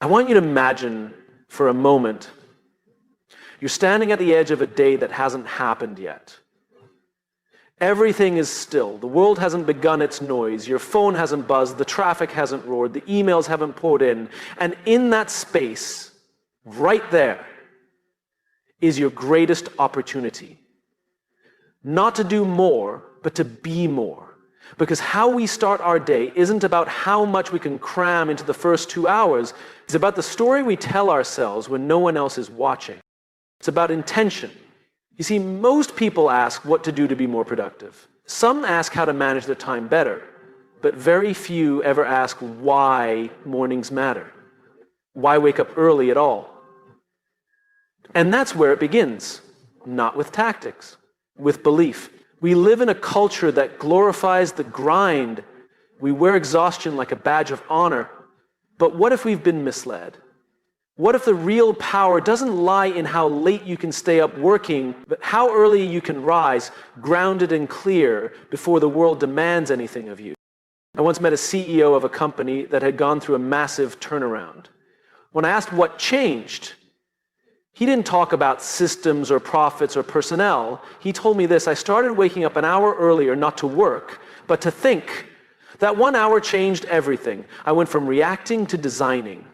I want you to imagine for a moment you're standing at the edge of a day that hasn't happened yet. Everything is still. The world hasn't begun its noise. Your phone hasn't buzzed. The traffic hasn't roared. The emails haven't poured in. And in that space, right there, is your greatest opportunity. Not to do more, but to be more. Because how we start our day isn't about how much we can cram into the first 2 hours. It's about the story we tell ourselves when no one else is watching. It's about intention. You see, most people ask what to do to be more productive. Some ask how to manage their time better, but very few ever ask why mornings matter. Why wake up early at all? And that's where it begins. Not with tactics, with belief. We live in a culture that glorifies the grind. We wear exhaustion like a badge of honor. But what if we've been misled? What if the real power doesn't lie in how late you can stay up working, but how early you can rise, grounded and clear, before the world demands anything of you? I once met a CEO of a company that had gone through a massive turnaround. When I asked what changed, he didn't talk about systems or profits or personnel. He told me this: I started waking up an hour earlier, not to work, but to think. That 1 hour changed everything. I went from reacting to designing.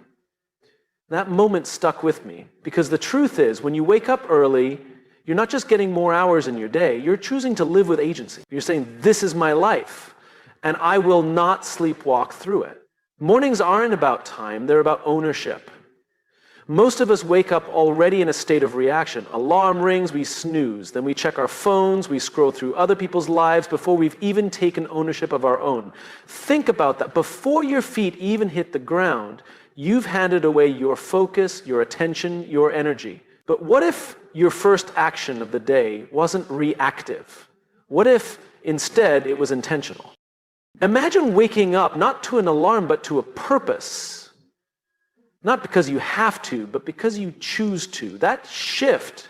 That moment stuck with me, because the truth is, when you wake up early, you're not just getting more hours in your day, you're choosing to live with agency. You're saying, this is my life, and I will not sleepwalk through it. Mornings aren't about time, they're about ownership. Most of us wake up already in a state of reaction. Alarm rings, we snooze. Then we check our phones, we scroll through other people's lives before we've even taken ownership of our own. Think about that. Before your feet even hit the ground, you've handed away your focus, your attention, your energy. But what if your first action of the day wasn't reactive? What if instead it was intentional? Imagine waking up not to an alarm, but to a purpose. Not because you have to, but because you choose to. That shift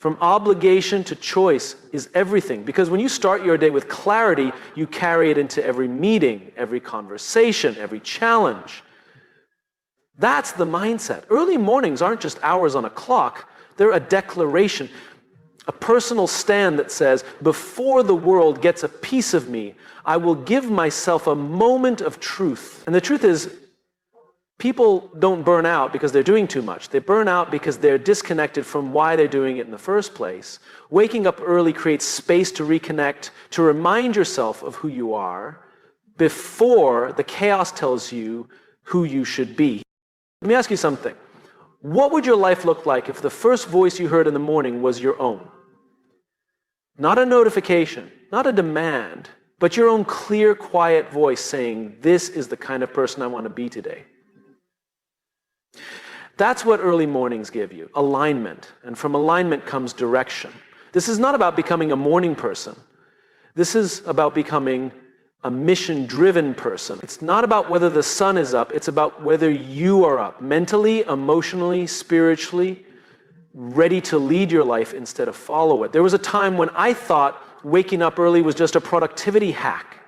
from obligation to choice is everything. Because when you start your day with clarity, you carry it into every meeting, every conversation, every challenge. That's the mindset. Early mornings aren't just hours on a clock. They're a declaration, a personal stand that says, before the world gets a piece of me, I will give myself a moment of truth. And the truth is, people don't burn out because they're doing too much. They burn out because they're disconnected from why they're doing it in the first place. Waking up early creates space to reconnect, to remind yourself of who you are before the chaos tells you who you should be. Let me ask you something. What would your life look like if the first voice you heard in the morning was your own? Not a notification, not a demand, but your own clear, quiet voice saying, this is the kind of person I want to be today. That's what early mornings give you, alignment. And from alignment comes direction. This is not about becoming a morning person. This is about becoming a mission-driven person. It's not about whether the sun is up, it's about whether you are up, mentally, emotionally, spiritually, ready to lead your life instead of follow it. There was a time when I thought waking up early was just a productivity hack,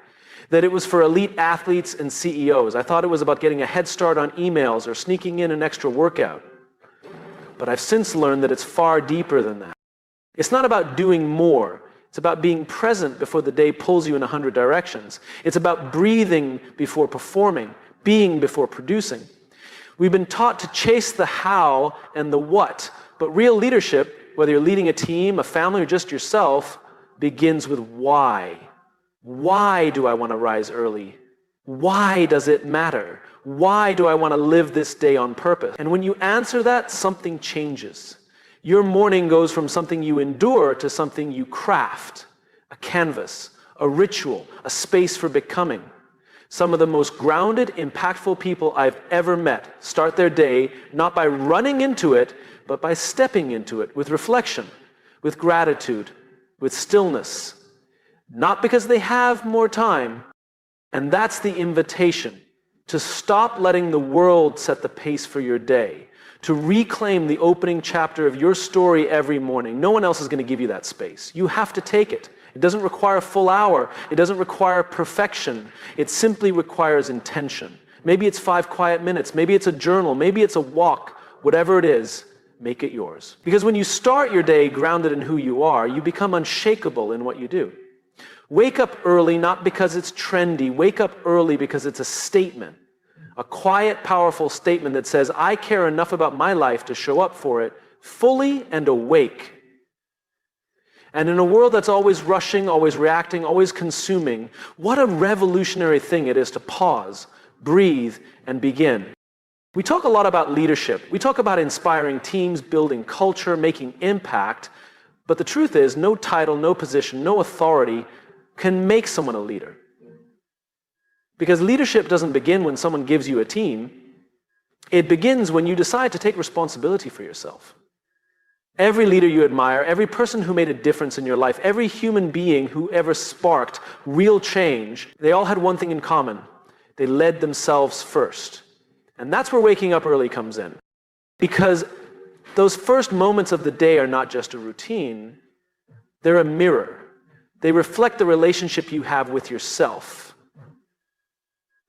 that it was for elite athletes and CEOs. I thought it was about getting a head start on emails or sneaking in an extra workout. But I've since learned that it's far deeper than that. It's not about doing more. It's about being present before the day pulls you in 100 directions. It's about breathing before performing, being before producing. We've been taught to chase the how and the what, but real leadership, whether you're leading a team, a family, or just yourself, begins with why. Why do I want to rise early? Why does it matter? Why do I want to live this day on purpose? And when you answer that, something changes. Your morning goes from something you endure to something you craft, a canvas, a ritual, a space for becoming. Some of the most grounded, impactful people I've ever met start their day not by running into it, but by stepping into it with reflection, with gratitude, with stillness. Not because they have more time. And that's the invitation, to stop letting the world set the pace for your day, to reclaim the opening chapter of your story every morning. No one else is going to give you that space. You have to take it. It doesn't require a full hour. It doesn't require perfection. It simply requires intention. Maybe it's 5 quiet minutes. Maybe it's a journal. Maybe it's a walk. Whatever it is, make it yours. Because when you start your day grounded in who you are, you become unshakable in what you do. Wake up early not because it's trendy. Wake up early because it's a statement. A quiet, powerful statement that says, I care enough about my life to show up for it fully and awake. And in a world that's always rushing, always reacting, always consuming, what a revolutionary thing it is to pause, breathe, and begin. We talk a lot about leadership. We talk about inspiring teams, building culture, making impact. But the truth is, no title, no position, no authority can make someone a leader. Because leadership doesn't begin when someone gives you a team. It begins when you decide to take responsibility for yourself. Every leader you admire, every person who made a difference in your life, every human being who ever sparked real change, they all had one thing in common. They led themselves first. And that's where waking up early comes in. Because those first moments of the day are not just a routine, they're a mirror. They reflect the relationship you have with yourself.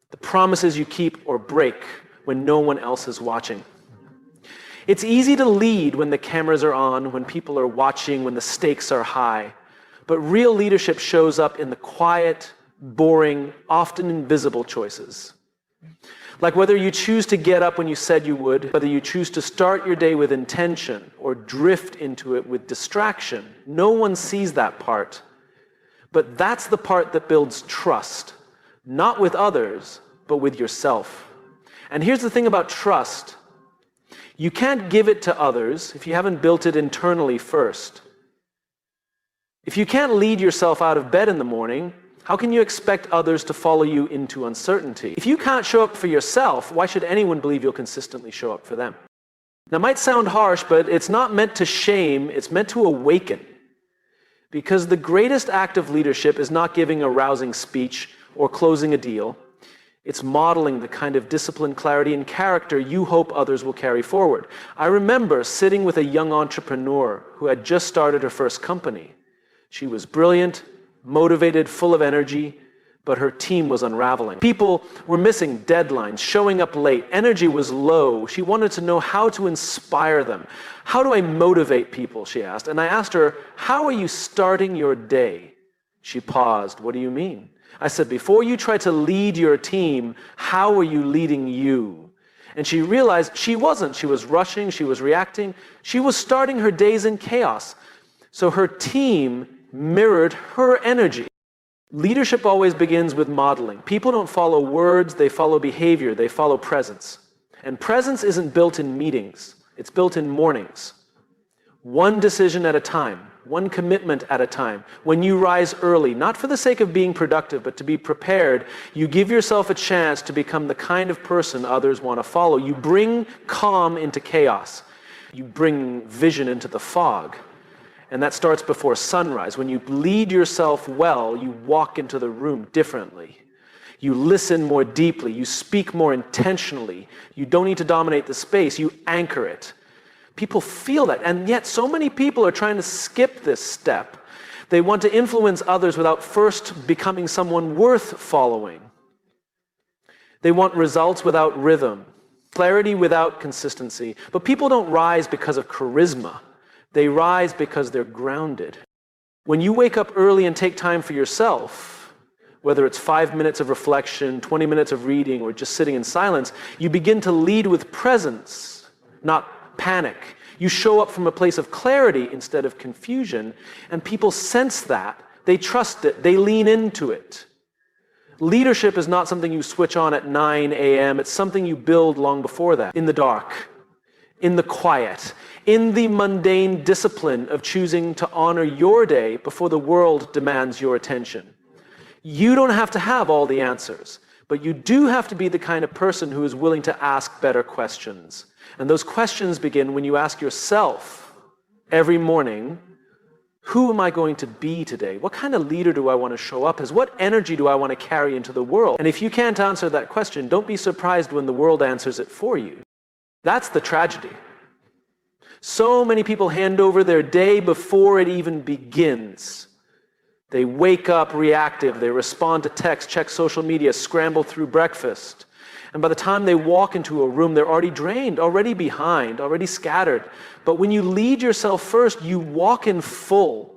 The promises you keep or break when no one else is watching. It's easy to lead when the cameras are on, when people are watching, when the stakes are high. But real leadership shows up in the quiet, boring, often invisible choices. Like whether you choose to get up when you said you would, whether you choose to start your day with intention or drift into it with distraction. No one sees that part. But that's the part that builds trust, not with others, but with yourself. And here's the thing about trust. You can't give it to others if you haven't built it internally first. If you can't lead yourself out of bed in the morning, how can you expect others to follow you into uncertainty? If you can't show up for yourself, why should anyone believe you'll consistently show up for them? Now, it might sound harsh, but it's not meant to shame, it's meant to awaken. Because the greatest act of leadership is not giving a rousing speech or closing a deal. It's modeling the kind of discipline, clarity, and character you hope others will carry forward. I remember sitting with a young entrepreneur who had just started her first company. She was brilliant, motivated, full of energy, but her team was unraveling. People were missing deadlines, showing up late, energy was low. She wanted to know how to inspire them. How do I motivate people, she asked. And I asked her, how are you starting your day? She paused. What do you mean? I said, before you try to lead your team, how are you leading you? And she realized she wasn't. She was rushing, she was reacting. She was starting her days in chaos. So her team mirrored her energy. Leadership always begins with modeling. People don't follow words, they follow behavior, they follow presence. And presence isn't built in meetings, it's built in mornings. One decision at a time, one commitment at a time. When you rise early, not for the sake of being productive, but to be prepared, you give yourself a chance to become the kind of person others want to follow. You bring calm into chaos. You bring vision into the fog. And that starts before sunrise. When you lead yourself well, you walk into the room differently. You listen more deeply. You speak more intentionally. You don't need to dominate the space. You anchor it. People feel that. And yet so many people are trying to skip this step. They want to influence others without first becoming someone worth following. They want results without rhythm, clarity without consistency. But people don't rise because of charisma. They rise because they're grounded. When you wake up early and take time for yourself, whether it's 5 minutes of reflection, 20 minutes of reading, or just sitting in silence, you begin to lead with presence, not panic. You show up from a place of clarity instead of confusion, and people sense that. They trust it. They lean into it. Leadership is not something you switch on at 9 a.m. It's something you build long before that, in the dark, in the quiet, in the mundane discipline of choosing to honor your day before the world demands your attention. You don't have to have all the answers, but you do have to be the kind of person who is willing to ask better questions. And those questions begin when you ask yourself every morning, who am I going to be today? What kind of leader do I want to show up as? What energy do I want to carry into the world? And if you can't answer that question, don't be surprised when the world answers it for you. That's the tragedy. So many people hand over their day before it even begins. They wake up reactive, they respond to text, check social media, scramble through breakfast. And by the time they walk into a room, they're already drained, already behind, already scattered. But when you lead yourself first, you walk in full.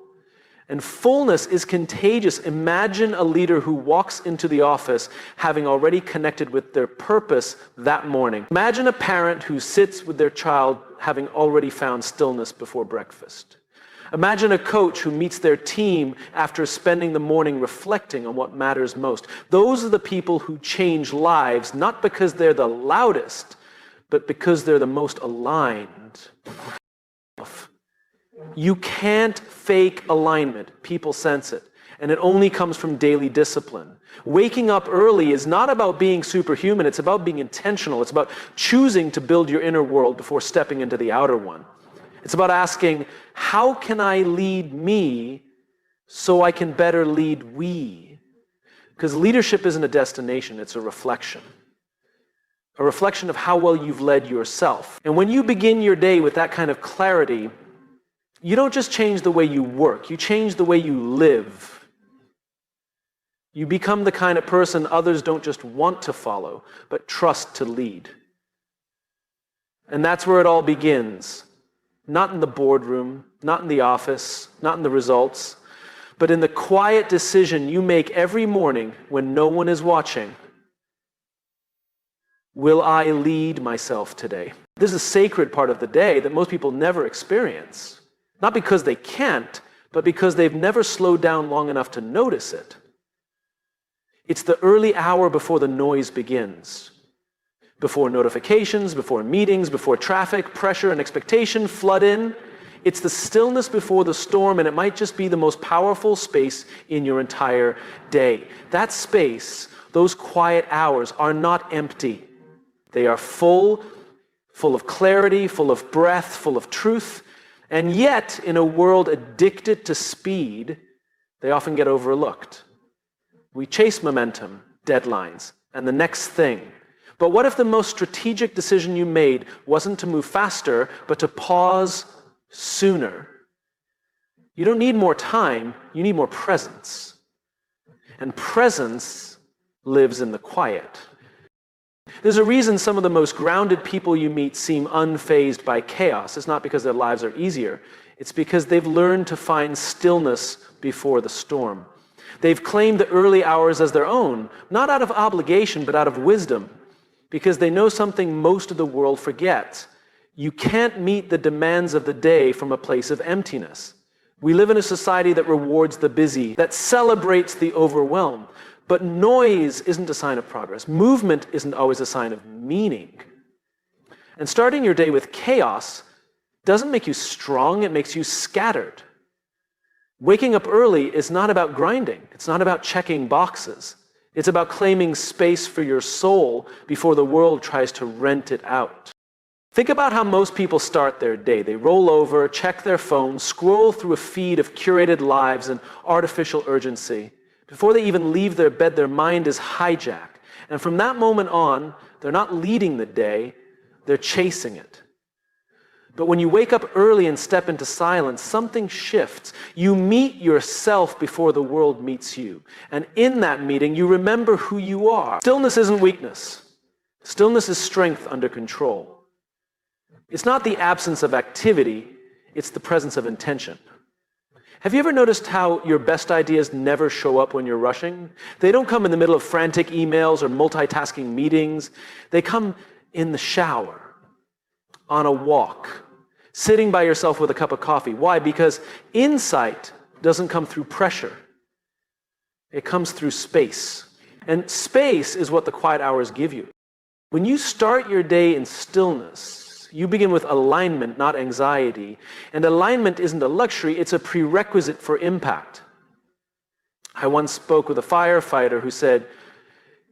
And fullness is contagious. Imagine a leader who walks into the office having already connected with their purpose that morning. Imagine a parent who sits with their child having already found stillness before breakfast. Imagine a coach who meets their team after spending the morning reflecting on what matters most. Those are the people who change lives, not because they're the loudest, but because they're the most aligned. You can't fake alignment. People sense it. And it only comes from daily discipline. Waking up early is not about being superhuman. It's about being intentional. It's about choosing to build your inner world before stepping into the outer one. It's about asking, how can I lead me so I can better lead we? Because leadership isn't a destination, it's a reflection. A reflection of how well you've led yourself. And when you begin your day with that kind of clarity, you don't just change the way you work, you change the way you live. You become the kind of person others don't just want to follow, but trust to lead. And that's where it all begins. Not in the boardroom, not in the office, not in the results, but in the quiet decision you make every morning when no one is watching. Will I lead myself today? This is a sacred part of the day that most people never experience. Not because they can't, but because they've never slowed down long enough to notice it. It's the early hour before the noise begins. Before notifications, before meetings, before traffic, pressure, and expectation flood in. It's the stillness before the storm, and it might just be the most powerful space in your entire day. That space, those quiet hours, are not empty. They are full of clarity, full of breath, full of truth. And yet, in a world addicted to speed, they often get overlooked. We chase momentum, deadlines, and the next thing. But what if the most strategic decision you made wasn't to move faster, but to pause sooner? You don't need more time, you need more presence. And presence lives in the quiet. There's a reason some of the most grounded people you meet seem unfazed by chaos. It's not because their lives are easier. It's because they've learned to find stillness before the storm. They've claimed the early hours as their own, not out of obligation, but out of wisdom. Because they know something most of the world forgets. You can't meet the demands of the day from a place of emptiness. We live in a society that rewards the busy, that celebrates the overwhelmed. But noise isn't a sign of progress. Movement isn't always a sign of meaning. And starting your day with chaos doesn't make you strong, it makes you scattered. Waking up early is not about grinding. It's not about checking boxes. It's about claiming space for your soul before the world tries to rent it out. Think about how most people start their day. They roll over, check their phone, scroll through a feed of curated lives and artificial urgency. Before they even leave their bed, their mind is hijacked. And from that moment on, they're not leading the day, they're chasing it. But when you wake up early and step into silence, something shifts. You meet yourself before the world meets you. And in that meeting, you remember who you are. Stillness isn't weakness. Stillness is strength under control. It's not the absence of activity, it's the presence of intention. Have you ever noticed how your best ideas never show up when you're rushing? They don't come in the middle of frantic emails or multitasking meetings. They come in the shower, on a walk, sitting by yourself with a cup of coffee. Why? Because insight doesn't come through pressure. It comes through space. And space is what the quiet hours give you. When you start your day in stillness, you begin with alignment, not anxiety. And alignment isn't a luxury, it's a prerequisite for impact. I once spoke with a firefighter who said,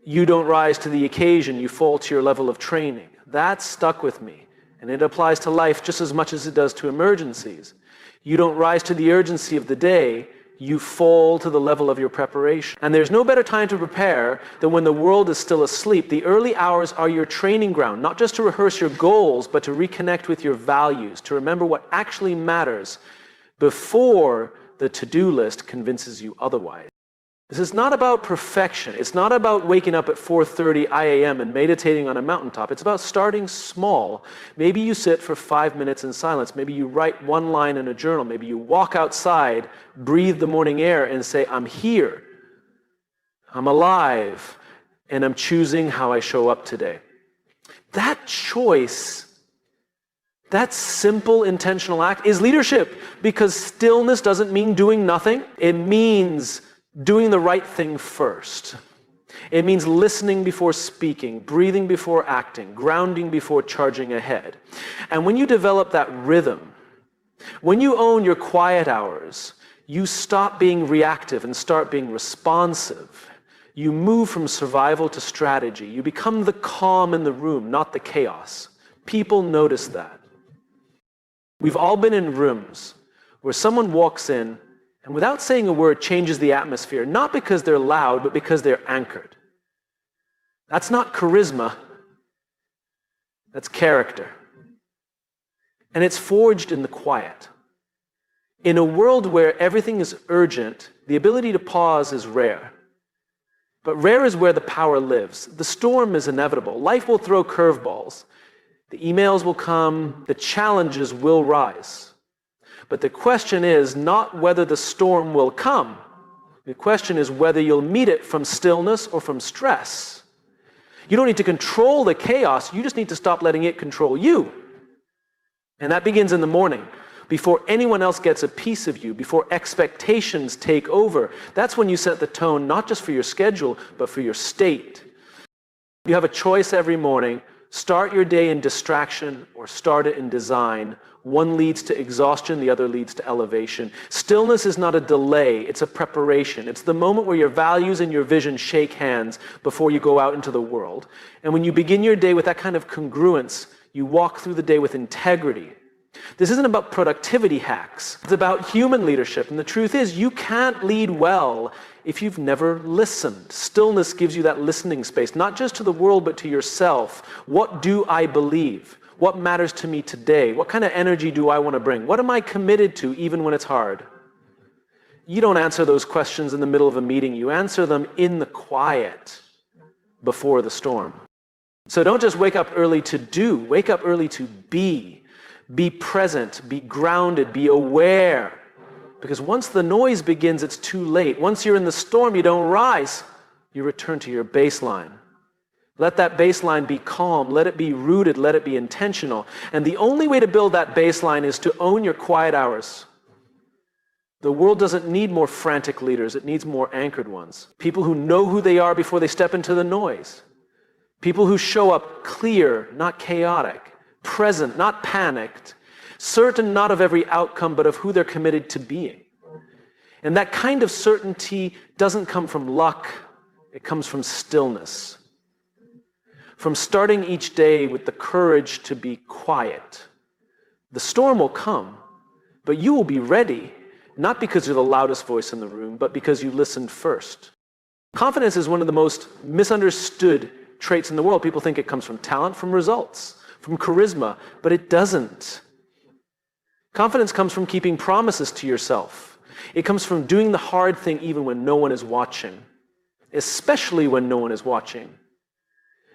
"You don't rise to the occasion, you fall to your level of training." That stuck with me. And it applies to life just as much as it does to emergencies. You don't rise to the urgency of the day, you fall to the level of your preparation. And there's no better time to prepare than when the world is still asleep. The early hours are your training ground, not just to rehearse your goals, but to reconnect with your values, to remember what actually matters before the to-do list convinces you otherwise. This is not about perfection. It's not about waking up at 4:30 a.m. and meditating on a mountaintop. It's about starting small. Maybe you sit for 5 minutes in silence. Maybe you write one line in a journal. Maybe you walk outside, breathe the morning air, and say, I'm here. I'm alive. And I'm choosing how I show up today. That choice, that simple intentional act is leadership, because stillness doesn't mean doing nothing. It means doing the right thing first. It means listening before speaking, breathing before acting, grounding before charging ahead. And when you develop that rhythm, when you own your quiet hours, you stop being reactive and start being responsive. You move from survival to strategy. You become the calm in the room, not the chaos. People notice that. We've all been in rooms where someone walks in and without saying a word changes the atmosphere, not because they're loud, but because they're anchored. That's not charisma. That's character. And it's forged in the quiet. In a world where everything is urgent, the ability to pause is rare. But rare is where the power lives. The storm is inevitable. Life will throw curveballs. The emails will come. The challenges will rise. But the question is not whether the storm will come. The question is whether you'll meet it from stillness or from stress. You don't need to control the chaos. You just need to stop letting it control you. And that begins in the morning, before anyone else gets a piece of you, before expectations take over. That's when you set the tone, not just for your schedule, but for your state. You have a choice every morning. Start your day in distraction or start it in design. One leads to exhaustion, the other leads to elevation. Stillness is not a delay, it's a preparation. It's the moment where your values and your vision shake hands before you go out into the world. And when you begin your day with that kind of congruence, you walk through the day with integrity. This isn't about productivity hacks. It's about human leadership. And the truth is, you can't lead well if you've never listened. Stillness gives you that listening space, not just to the world, but to yourself. What do I believe? What matters to me today? What kind of energy do I want to bring? What am I committed to even when it's hard? You don't answer those questions in the middle of a meeting. You answer them in the quiet before the storm. So don't just wake up early to do. Wake up early to be. Be present, be grounded, be aware. Because once the noise begins, it's too late. Once you're in the storm, you don't rise. You return to your baseline. Let that baseline be calm. Let it be rooted. Let it be intentional. And the only way to build that baseline is to own your quiet hours. The world doesn't need more frantic leaders. It needs more anchored ones. People who know who they are before they step into the noise. People who show up clear, not chaotic. Present, not panicked, certain not of every outcome, but of who they're committed to being. And that kind of certainty doesn't come from luck, it comes from stillness. From starting each day with the courage to be quiet. The storm will come, but you will be ready, not because you're the loudest voice in the room, but because you listened first. Confidence is one of the most misunderstood traits in the world. People think it comes from talent, from results, from charisma, but it doesn't. Confidence comes from keeping promises to yourself. It comes from doing the hard thing even when no one is watching, especially when no one is watching.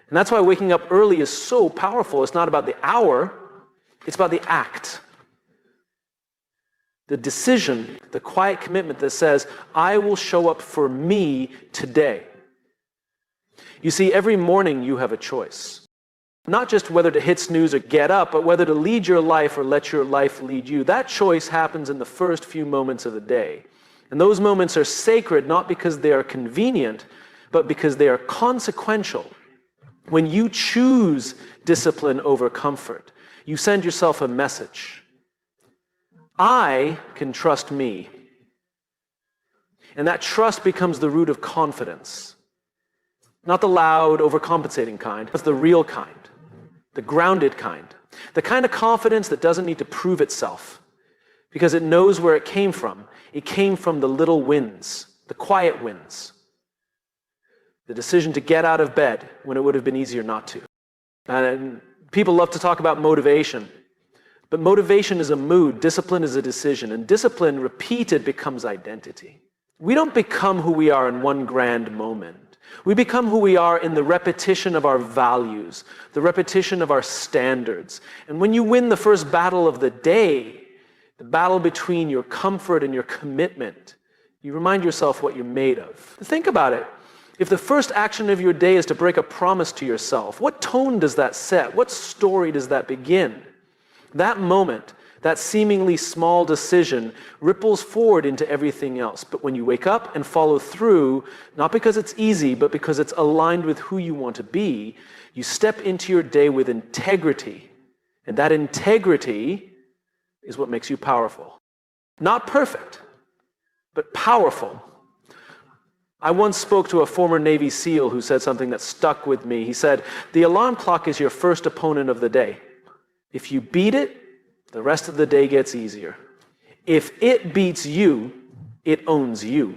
And that's why waking up early is so powerful. It's not about the hour, it's about the act. The decision, the quiet commitment that says, I will show up for me today. You see, every morning you have a choice. Not just whether to hit snooze or get up, but whether to lead your life or let your life lead you. That choice happens in the first few moments of the day. And those moments are sacred, not because they are convenient, but because they are consequential. When you choose discipline over comfort, you send yourself a message. I can trust me. And that trust becomes the root of confidence. Not the loud, overcompensating kind, but the real kind. The grounded kind. The kind of confidence that doesn't need to prove itself because it knows where it came from. It came from the little wins, the quiet wins. The decision to get out of bed when it would have been easier not to. And people love to talk about motivation, but motivation is a mood, discipline is a decision, and discipline repeated becomes identity. We don't become who we are in one grand moment. We become who we are in the repetition of our values, the repetition of our standards. And when you win the first battle of the day, the battle between your comfort and your commitment, you remind yourself what you're made of. Think about it. If the first action of your day is to break a promise to yourself, what tone does that set? What story does that begin? That moment, that seemingly small decision, ripples forward into everything else. But when you wake up and follow through, not because it's easy, but because it's aligned with who you want to be, you step into your day with integrity. And that integrity is what makes you powerful. Not perfect, but powerful. I once spoke to a former Navy SEAL who said something that stuck with me. He said, "The alarm clock is your first opponent of the day. If you beat it, the rest of the day gets easier. If it beats you, it owns you."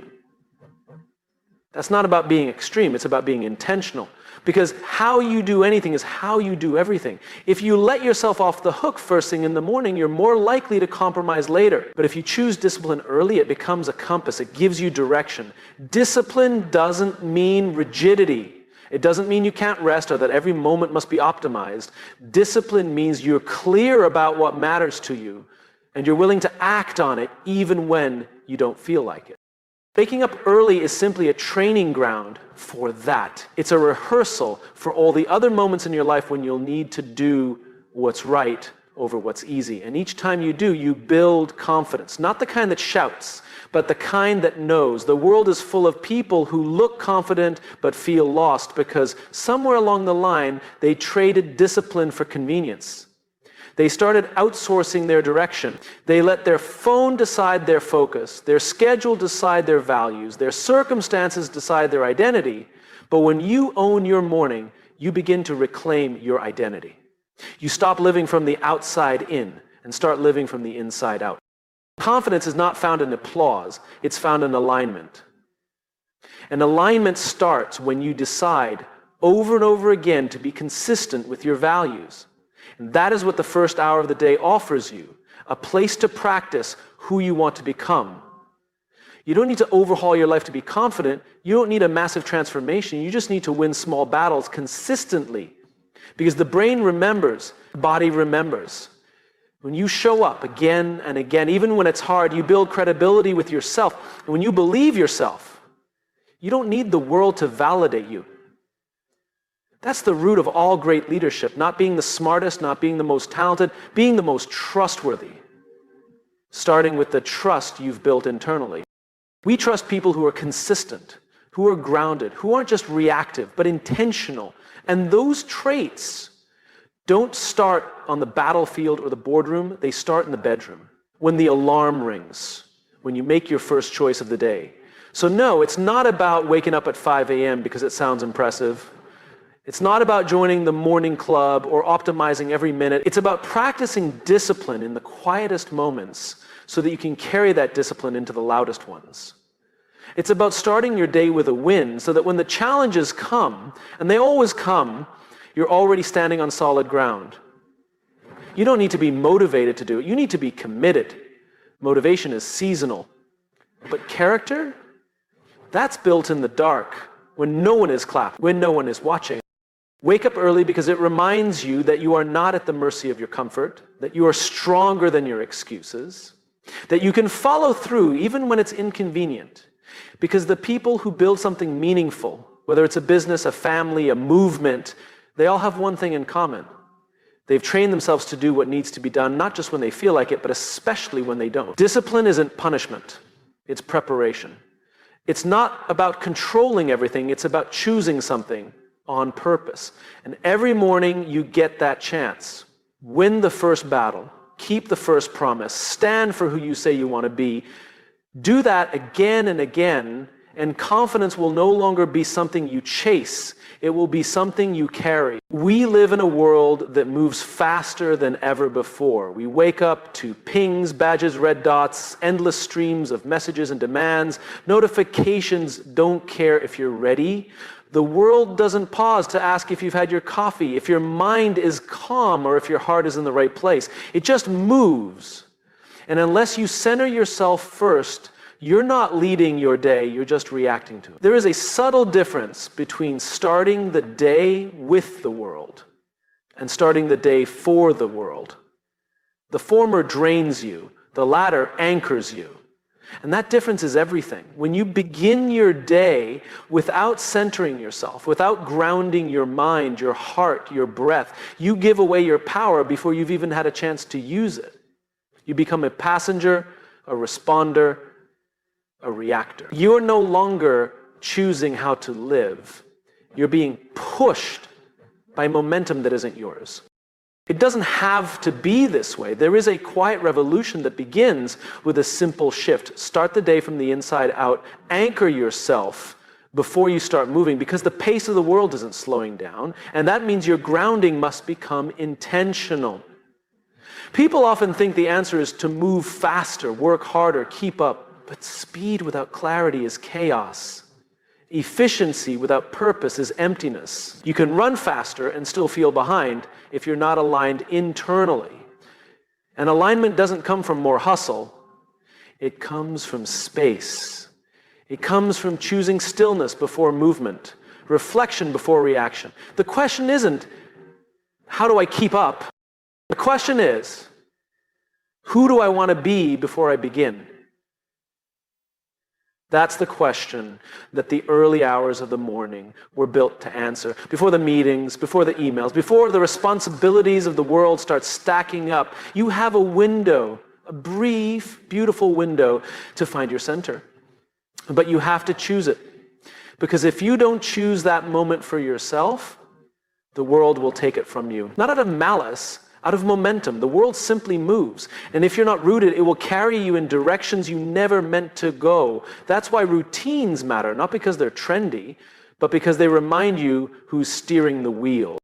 That's not about being extreme, it's about being intentional. Because how you do anything is how you do everything. If you let yourself off the hook first thing in the morning, you're more likely to compromise later. But if you choose discipline early, it becomes a compass. It gives you direction. Discipline doesn't mean rigidity. It doesn't mean you can't rest or that every moment must be optimized. Discipline means you're clear about what matters to you, and you're willing to act on it even when you don't feel like it. Waking up early is simply a training ground for that. It's a rehearsal for all the other moments in your life when you'll need to do what's right over what's easy. And each time you do, you build confidence. Not the kind that shouts, but the kind that knows. The world is full of people who look confident but feel lost because somewhere along the line, they traded discipline for convenience. They started outsourcing their direction. They let their phone decide their focus, their schedule decide their values, their circumstances decide their identity. But when you own your morning, you begin to reclaim your identity. You stop living from the outside in and start living from the inside out. Confidence is not found in applause, it's found in alignment. And alignment starts when you decide over and over again to be consistent with your values. And that is what the first hour of the day offers you, a place to practice who you want to become. You don't need to overhaul your life to be confident. You don't need a massive transformation. You just need to win small battles consistently. Because the brain remembers, the body remembers. When you show up again and again, even when it's hard, you build credibility with yourself. And when you believe yourself, you don't need the world to validate you. That's the root of all great leadership, not being the smartest, not being the most talented, being the most trustworthy, starting with the trust you've built internally. We trust people who are consistent, who are grounded, who aren't just reactive, but intentional. And those traits don't start on the battlefield or the boardroom, they start in the bedroom, when the alarm rings, when you make your first choice of the day. So no, it's not about waking up at 5 a.m. because it sounds impressive. It's not about joining the morning club or optimizing every minute. It's about practicing discipline in the quietest moments so that you can carry that discipline into the loudest ones. It's about starting your day with a win so that when the challenges come, and they always come, you're already standing on solid ground. You don't need to be motivated to do it. You need to be committed. Motivation is seasonal. But character, that's built in the dark when no one is clapping, when no one is watching. Wake up early because it reminds you that you are not at the mercy of your comfort, that you are stronger than your excuses, that you can follow through even when it's inconvenient. Because the people who build something meaningful, whether it's a business, a family, a movement, they all have one thing in common. They've trained themselves to do what needs to be done, not just when they feel like it, but especially when they don't. Discipline isn't punishment, it's preparation. It's not about controlling everything, it's about choosing something on purpose. And every morning you get that chance. Win the first battle. Keep the first promise. Stand for who you say you want to be. Do that again and again, and confidence will no longer be something you chase. It will be something you carry. We live in a world that moves faster than ever before. We wake up to pings, badges, red dots, endless streams of messages and demands. Notifications don't care if you're ready. The world doesn't pause to ask if you've had your coffee, if your mind is calm, or if your heart is in the right place. It just moves. And unless you center yourself first, You're not leading your day, you're just reacting to it. There is a subtle difference between starting the day with the world and starting the day for the world. The former drains you, the latter anchors you. And that difference is everything. When you begin your day without centering yourself, without grounding your mind, your heart, your breath, you give away your power before you've even had a chance to use it. You become a passenger, a responder, a reactor. You're no longer choosing how to live. You're being pushed by momentum that isn't yours. It doesn't have to be this way. There is a quiet revolution that begins with a simple shift. Start the day from the inside out. Anchor yourself before you start moving, because the pace of the world isn't slowing down, and that means your grounding must become intentional. People often think the answer is to move faster, work harder, keep up, but speed without clarity is chaos. Efficiency without purpose is emptiness. You can run faster and still feel behind if you're not aligned internally. And alignment doesn't come from more hustle. It comes from space. It comes from choosing stillness before movement, reflection before reaction. The question isn't, how do I keep up? The question is, who do I want to be before I begin? That's the question that the early hours of the morning were built to answer. Before the meetings, before the emails, before the responsibilities of the world start stacking up, you have a window, a brief, beautiful window to find your center. But you have to choose it. Because if you don't choose that moment for yourself, the world will take it from you. Not out of malice, out of momentum. The world simply moves. And if you're not rooted, it will carry you in directions you never meant to go. That's why routines matter, not because they're trendy, but because they remind you who's steering the wheel.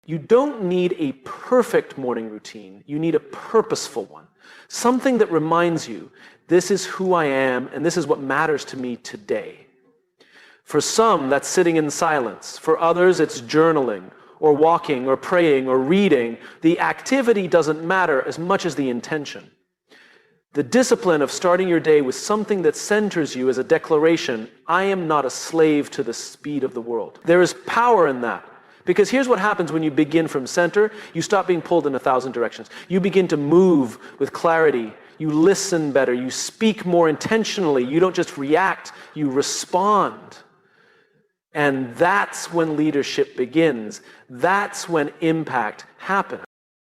You don't need a perfect morning routine. You need a purposeful one. Something that reminds you, this is who I am, and this is what matters to me today. For some, that's sitting in silence. For others, it's journaling, or walking, or praying, or reading. The activity doesn't matter as much as the intention. The discipline of starting your day with something that centers you as a declaration, I am not a slave to the speed of the world. There is power in that. Because here's what happens when you begin from center. You stop being pulled in 1,000 directions. You begin to move with clarity. You listen better. You speak more intentionally. You don't just react, you respond. And that's when leadership begins. That's when impact happens.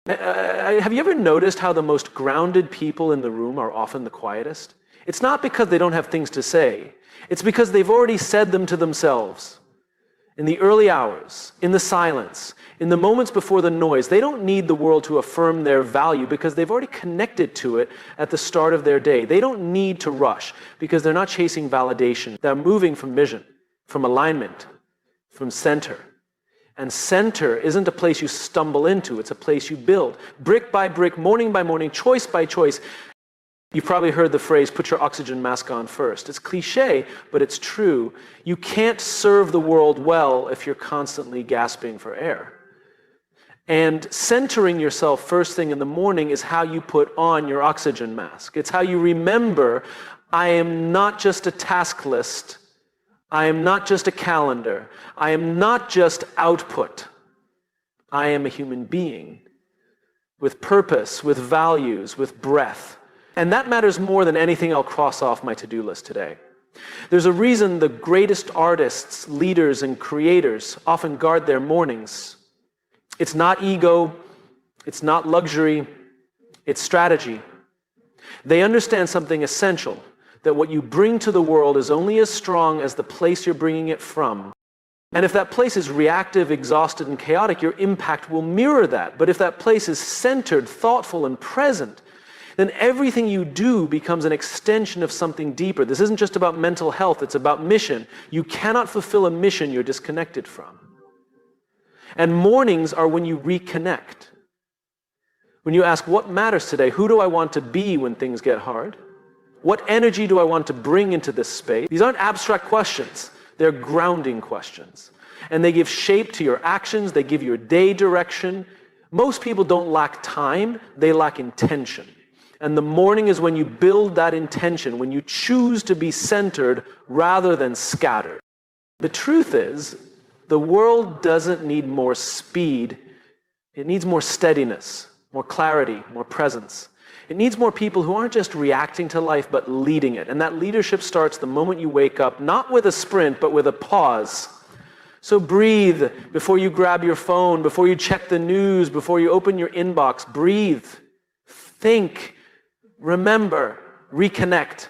Have you ever noticed how the most grounded people in the room are often the quietest? It's not because they don't have things to say. It's because they've already said them to themselves. In the early hours, in the silence, in the moments before the noise, they don't need the world to affirm their value because they've already connected to it at the start of their day. They don't need to rush because they're not chasing validation. They're moving from vision, from alignment, from center. And center isn't a place you stumble into, it's a place you build. Brick by brick, morning by morning, choice by choice. You've probably heard the phrase, put your oxygen mask on first. It's cliche, but it's true. You can't serve the world well if you're constantly gasping for air. And centering yourself first thing in the morning is how you put on your oxygen mask. It's how you remember, I am not just a task list. I am not just a calendar. I am not just output. I am a human being with purpose, with values, with breath. And that matters more than anything I'll cross off my to-do list today. There's a reason the greatest artists, leaders, and creators often guard their mornings. It's not ego, it's not luxury, it's strategy. They understand something essential, that what you bring to the world is only as strong as the place you're bringing it from. And if that place is reactive, exhausted, and chaotic, your impact will mirror that. But if that place is centered, thoughtful, and present, then everything you do becomes an extension of something deeper. This isn't just about mental health, it's about mission. You cannot fulfill a mission you're disconnected from. And mornings are when you reconnect. When you ask, what matters today? Who do I want to be when things get hard? What energy do I want to bring into this space? These aren't abstract questions. They're grounding questions. And they give shape to your actions. They give your day direction. Most people don't lack time. They lack intention. And the morning is when you build that intention, when you choose to be centered rather than scattered. The truth is, the world doesn't need more speed. It needs more steadiness, more clarity, more presence. It needs more people who aren't just reacting to life, but leading it. And that leadership starts the moment you wake up, not with a sprint, but with a pause. So breathe before you grab your phone, before you check the news, before you open your inbox. Breathe, think, remember, reconnect.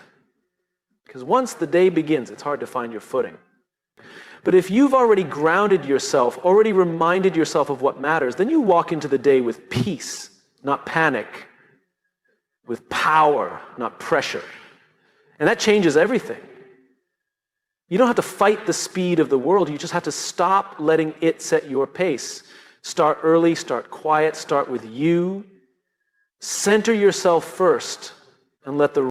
Because once the day begins, it's hard to find your footing. But if you've already grounded yourself, already reminded yourself of what matters, then you walk into the day with peace, not panic, with power, not pressure. And that changes everything. You don't have to fight the speed of the world. You just have to stop letting it set your pace. Start early, start quiet, start with you. Center yourself first and let the